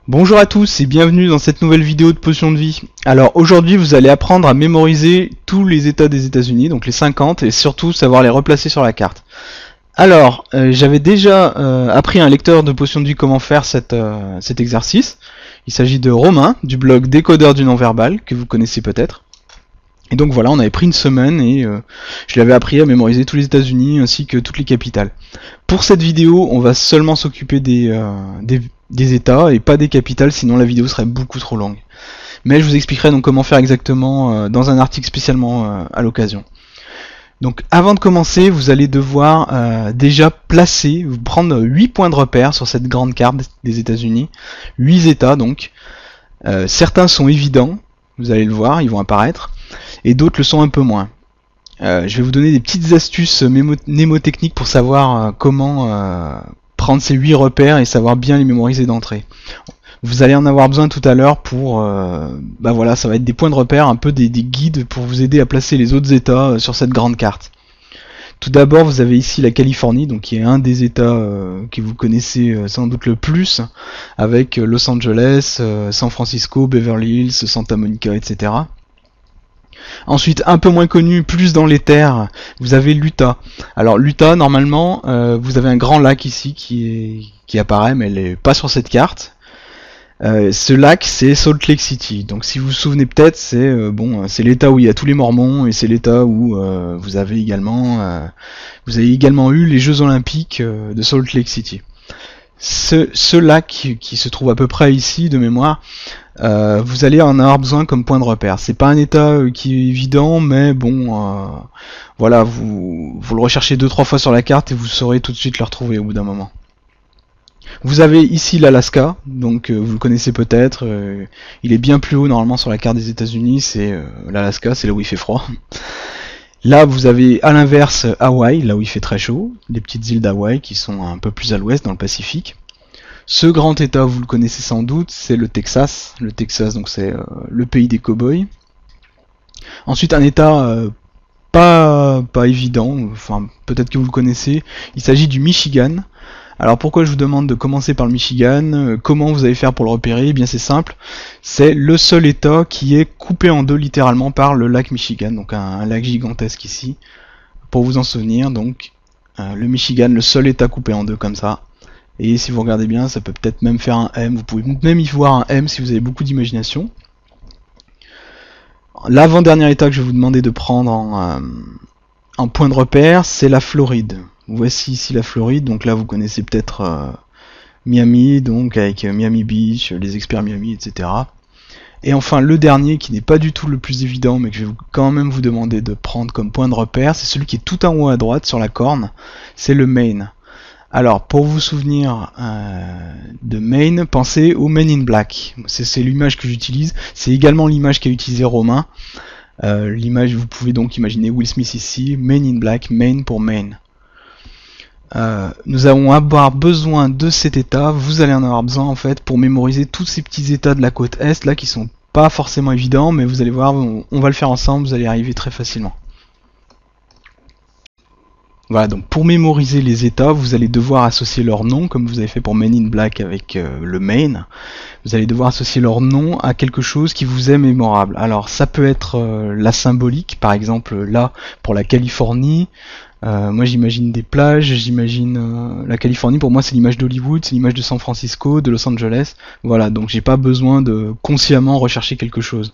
Bonjour à tous et bienvenue dans cette nouvelle vidéo de potions de vie. Alors aujourd'hui vous allez apprendre à mémoriser tous les états des États-Unis, donc les 50, et surtout savoir les replacer sur la carte. Alors j'avais déjà appris à un lecteur de potions de vie comment faire cet exercice. Il s'agit de Romain du blog Décodeur du non-verbal que vous connaissez peut-être. Et donc voilà, on avait pris une semaine et je lui avais appris à mémoriser tous les États-Unis ainsi que toutes les capitales. Pour cette vidéo, on va seulement s'occuper des États et pas des capitales, sinon la vidéo serait beaucoup trop longue. Mais je vous expliquerai donc comment faire exactement dans un article spécialement à l'occasion. Donc avant de commencer, vous allez devoir déjà placer, vous prendre 8 points de repère sur cette grande carte des États-Unis. 8 États donc. Certains sont évidents, vous allez le voir, ils vont apparaître, et d'autres le sont un peu moins. Je vais vous donner des petites astuces mnémotechniques pour savoir comment prendre ces 8 repères et savoir bien les mémoriser d'entrée. Vous allez en avoir besoin tout à l'heure pour... voilà, ça va être des points de repère, un peu des guides pour vous aider à placer les autres états sur cette grande carte. Tout d'abord, vous avez ici la Californie, donc qui est un des états que vous connaissez sans doute le plus, avec Los Angeles, San Francisco, Beverly Hills, Santa Monica, etc. Ensuite, un peu moins connu, plus dans les terres, vous avez l'Utah. Alors l'Utah, normalement, vous avez un grand lac ici qui apparaît, mais elle n'est pas sur cette carte. Ce lac, c'est Salt Lake City. Donc si vous vous souvenez peut-être, c'est l'état où il y a tous les Mormons, et c'est l'état où vous avez également eu les Jeux Olympiques de Salt Lake City. Ce lac qui se trouve à peu près ici de mémoire, vous allez en avoir besoin comme point de repère. C'est pas un état qui est évident, mais bon, voilà, vous le recherchez 2-3 fois sur la carte et vous saurez tout de suite le retrouver au bout d'un moment. Vous avez ici l'Alaska, donc vous le connaissez peut-être, il est bien plus haut normalement sur la carte des États-Unis, c'est l'Alaska, c'est là où il fait froid. Là vous avez à l'inverse Hawaï, là où il fait très chaud, les petites îles d'Hawaï qui sont un peu plus à l'ouest dans le Pacifique. Ce grand état, vous le connaissez sans doute, c'est le Texas. Le Texas, donc c'est le pays des cow-boys. Ensuite un état pas évident, enfin peut-être que vous le connaissez, il s'agit du Michigan. Alors pourquoi je vous demande de commencer par le Michigan, comment vous allez faire pour le repérer? Eh bien c'est simple, c'est le seul état qui est coupé en deux littéralement par le lac Michigan, donc un lac gigantesque ici. Pour vous en souvenir, donc le Michigan, le seul état coupé en deux comme ça. Et si vous regardez bien, ça peut peut-être même faire un M, vous pouvez même y voir un M si vous avez beaucoup d'imagination. L'avant-dernier état que je vais vous demander de prendre en point de repère, c'est la Floride. Voici ici la Floride, donc là vous connaissez peut-être Miami, donc avec Miami Beach, les experts Miami, etc. Et enfin le dernier qui n'est pas du tout le plus évident, mais que je vais quand même vous demander de prendre comme point de repère, c'est celui qui est tout en haut à droite sur la corne, c'est le Maine. Alors pour vous souvenir de Maine, pensez au Men in Black, c'est l'image que j'utilise, c'est également l'image qu'a utilisé Romain. L'image, vous pouvez donc imaginer Will Smith ici, Men in Black, Maine pour Maine. Nous allons avoir besoin de cet état, vous allez en avoir besoin en fait pour mémoriser tous ces petits états de la côte est là qui sont pas forcément évidents, mais vous allez voir, on va le faire ensemble, vous allez y arriver très facilement. Voilà, donc pour mémoriser les états, vous allez devoir associer leur nom, comme vous avez fait pour Men in Black avec le Maine. Vous allez devoir associer leur nom à quelque chose qui vous est mémorable. Alors ça peut être la symbolique, par exemple là pour la Californie. Moi j'imagine des plages, j'imagine la Californie, pour moi c'est l'image d'Hollywood, c'est l'image de San Francisco, de Los Angeles. Voilà, donc j'ai pas besoin de consciemment rechercher quelque chose.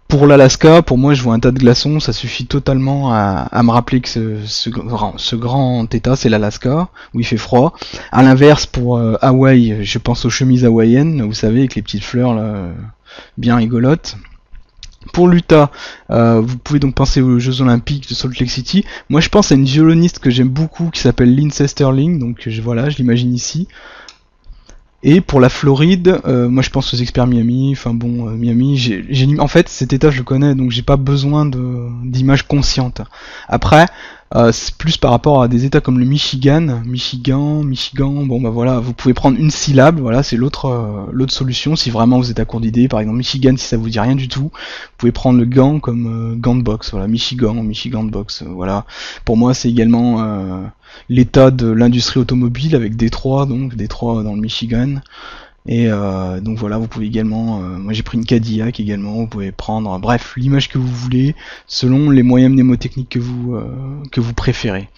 Pour l'Alaska, pour moi je vois un tas de glaçons, ça suffit totalement à me rappeler que ce grand état c'est l'Alaska, où il fait froid. A l'inverse pour Hawaï, je pense aux chemises hawaïennes, vous savez, avec les petites fleurs là, bien rigolotes. Pour l'Utah, vous pouvez donc penser aux Jeux Olympiques de Salt Lake City. Moi je pense à une violoniste que j'aime beaucoup qui s'appelle Lindsey Stirling, donc voilà, je l'imagine ici. Et pour la Floride, moi je pense aux experts Miami, enfin bon, Miami, en fait cet état je le connais, donc j'ai pas besoin d'images conscientes. Après, c'est plus par rapport à des états comme le Michigan, bon bah voilà, vous pouvez prendre une syllabe, voilà, c'est l'autre solution, si vraiment vous êtes à court d'idées, par exemple Michigan si ça vous dit rien du tout, vous pouvez prendre le gant comme gant de boxe, voilà, Michigan de boxe, voilà. Pour moi c'est également l'état de l'industrie automobile avec Détroit, donc Détroit dans le Michigan. Et donc voilà, vous pouvez également, moi j'ai pris une Cadillac également, vous pouvez prendre, bref, l'image que vous voulez, selon les moyens mnémotechniques que vous préférez.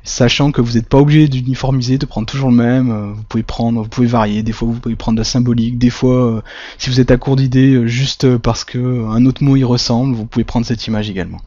Sachant que vous n'êtes pas obligé d'uniformiser, de prendre toujours le même, vous pouvez varier, des fois vous pouvez prendre de la symbolique, des fois, si vous êtes à court d'idées, juste parce que un autre mot y ressemble, vous pouvez prendre cette image également.